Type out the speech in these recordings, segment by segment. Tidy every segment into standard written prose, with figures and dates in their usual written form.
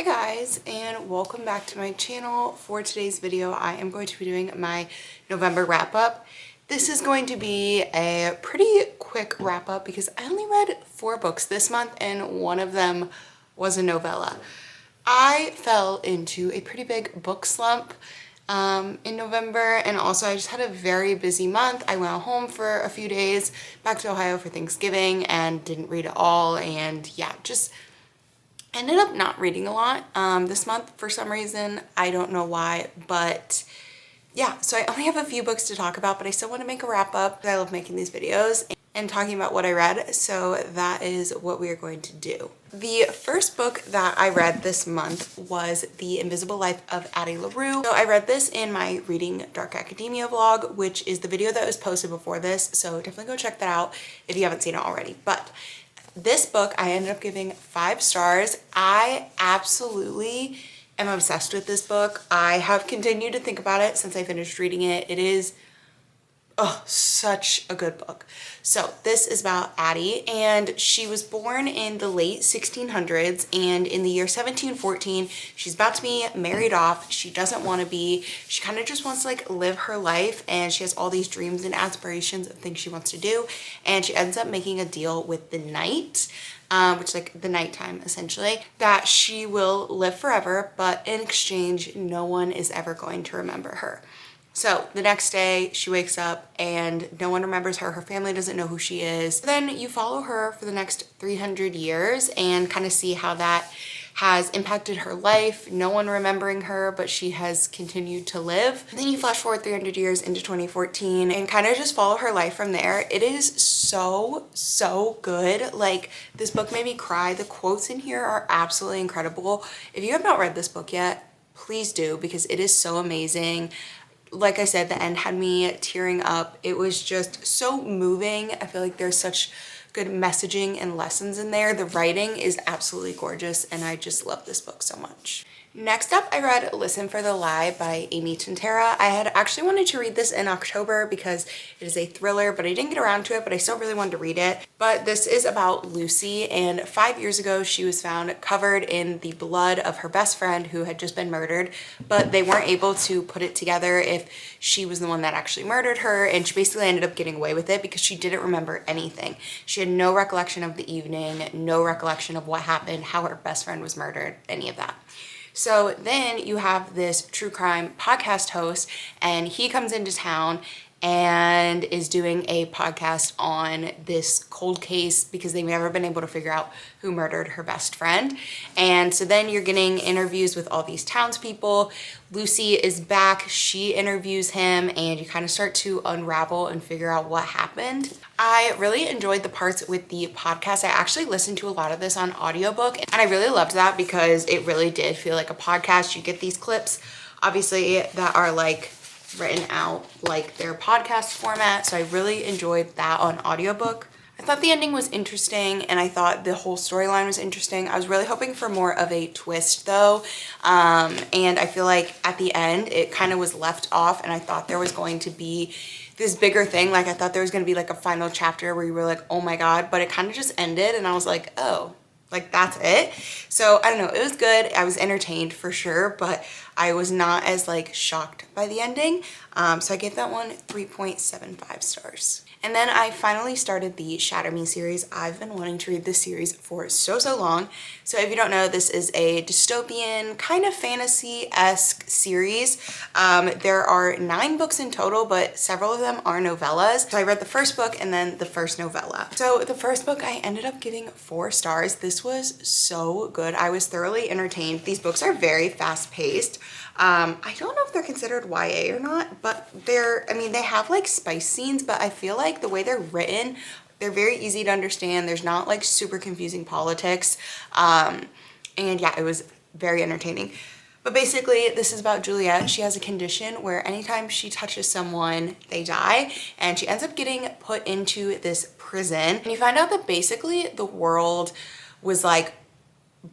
Hi guys, and welcome back to my channel. For today's video, I am going to be doing my November wrap-up. This is going to be a pretty quick wrap-up because I only read 4 books this month and one of them was a novella. I fell into a pretty big book slump in November, and also I just had a very busy month. I went home for a few days back to Ohio for Thanksgiving and didn't read at all, and yeah, just ended up not reading a lot this month for some reason. I don't know why, but yeah, so I only have a few books to talk about, but I still want to make a wrap up. I love making these videos and talking about what I read, so that is what we are going to do. The first book that I read this month was The Invisible Life of Addie LaRue. So I read this in my Reading Dark Academia vlog, which is the video that was posted before this, so definitely go check that out if you haven't seen it already. But this book I ended up giving 5 stars. I absolutely am obsessed with this book. I have continued to think about it since I finished reading it. It is such a good book. So this is about Addie, and she was born in the late 1600s, and in the year 1714 she's about to be married off. She doesn't want to be. She kind of just wants to like live her life, and she has all these dreams and aspirations of things she wants to do, and she ends up making a deal with the night, which is like the nighttime essentially, that she will live forever, but in exchange no one is ever going to remember her. So the next day she wakes up and no one remembers her. Her family doesn't know who she is. Then you follow her for the next 300 years and kind of see how that has impacted her life. No one remembering her, but she has continued to live. And then you flash forward 300 years into 2014 and kind of just follow her life from there. It is so good. Like, this book made me cry. The quotes in here are absolutely incredible. If you have not read this book yet, please do, because it is so amazing. Like I said, the end had me tearing up. It was just so moving. I feel like there's such good messaging and lessons in there. The writing is absolutely gorgeous, and I just love this book so much. Next up, I read Listen for the Lie by Amy Tintera. I had actually wanted to read this in October because it is a thriller, but I didn't get around to it, but I still really wanted to read it. But this is about Lucy, and 5 years ago, she was found covered in the blood of her best friend who had just been murdered, but they weren't able to put it together if she was the one that actually murdered her, and she basically ended up getting away with it because she didn't remember anything. She had no recollection of the evening, no recollection of what happened, how her best friend was murdered, any of that. So then you have this true crime podcast host, and he comes into town and is doing a podcast on this cold case because they've never been able to figure out who murdered her best friend. And so then you're getting interviews with all these townspeople. Lucy is back, she interviews him, and you kind of start to unravel and figure out what happened. I really enjoyed the parts with the podcast. I actually listened to a lot of this on audiobook, and I really loved that because it really did feel like a podcast. You get these clips, obviously, that are like written out like their podcast format, so I really enjoyed that on audiobook. I thought the ending was interesting, and I thought the whole storyline was interesting. I was really hoping for more of a twist though, and I feel like at the end it kind of was left off, and I thought there was going to be this bigger thing. Like, I thought there was going to be like a final chapter where you were like, oh my god, but it kind of just ended, and I was like, oh, like that's it. So I don't know, it was good. I was entertained for sure, but I was not as like shocked by the ending. So I gave that one 3.75 stars. And then I finally started the Shatter Me series. I've been wanting to read this series for so long. So if you don't know, this is a dystopian, kind of fantasy-esque series. There are 9 books in total, but several of them are novellas. So I read the first book and then the first novella. So the first book I ended up giving 4 stars. This was so good. I was thoroughly entertained. These books are very fast-paced. I don't know if they're considered YA or not, but I mean, they have like spice scenes, but I feel like the way they're written, they're very easy to understand. There's not like super confusing politics. And yeah, it was very entertaining. But basically, this is about Juliet. She has a condition where anytime she touches someone, they die, and she ends up getting put into this prison. And you find out that basically the world was like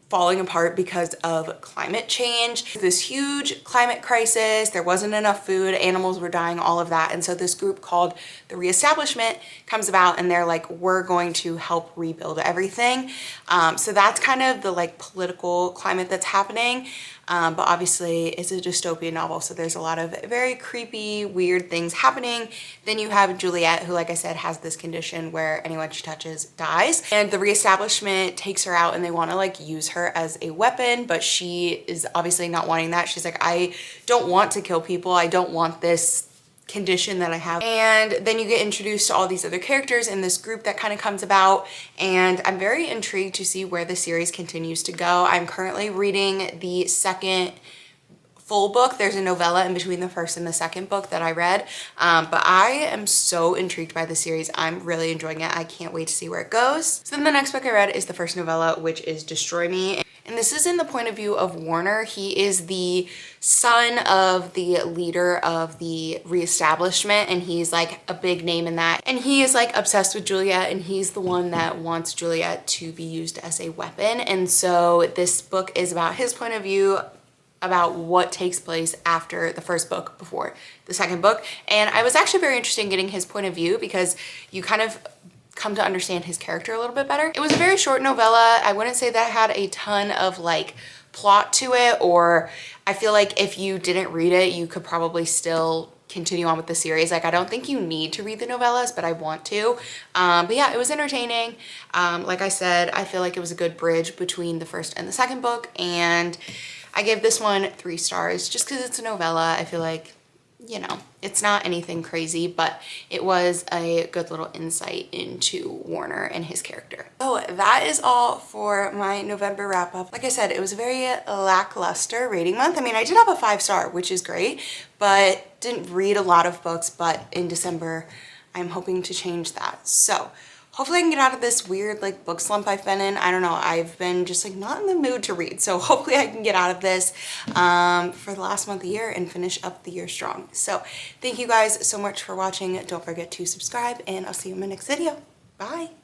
falling apart because of climate change. This huge climate crisis, there wasn't enough food, animals were dying, all of that. And so this group called the Reestablishment comes about and they're like, we're going to help rebuild everything. So that's kind of the like political climate that's happening. But obviously it's a dystopian novel, so there's a lot of very creepy, weird things happening. Then you have Juliet, who, like I said, has this condition where anyone she touches dies. And the Reestablishment takes her out and they want to like use her as a weapon, but she is obviously not wanting that. She's like, I don't want to kill people. I don't want this condition that I have. And then you get introduced to all these other characters in this group that kind of comes about, and I'm very intrigued to see where the series continues to go. I'm currently reading the second full book. There's a novella in between the first and the second book that I read, but I am so intrigued by the series. I'm really enjoying it. I can't wait to see where it goes. So then the next book I read is the first novella, which is Destroy Me. And this is in the point of view of Warner. He is the son of the leader of the Reestablishment, and he's like a big name in that. And he is like obsessed with Juliet, and he's the one that wants Juliet to be used as a weapon. And so this book is about his point of view, about what takes place after the first book, before the second book. And I was actually very interested in getting his point of view because you kind of come to understand his character a little bit better. It was a very short novella. I wouldn't say that it had a ton of like plot to it, or I feel like if you didn't read it, you could probably still continue on with the series. Like, I don't think you need to read the novellas, but I want to. But yeah, it was entertaining. Like I said, I feel like it was a good bridge between the first and the second book, and I gave this one 3 stars just because it's a novella. I feel like, you know, it's not anything crazy, but it was a good little insight into Warner and his character. So that is all for my November wrap up. Like I said, it was a very lackluster reading month. I mean, I did have a 5-star, which is great, but didn't read a lot of books. But in December, I'm hoping to change that. So hopefully I can get out of this weird like book slump I've been in. I don't know, I've been just like not in the mood to read. So hopefully I can get out of this for the last month of the year and finish up the year strong. So thank you guys so much for watching. Don't forget to subscribe, and I'll see you in my next video. Bye.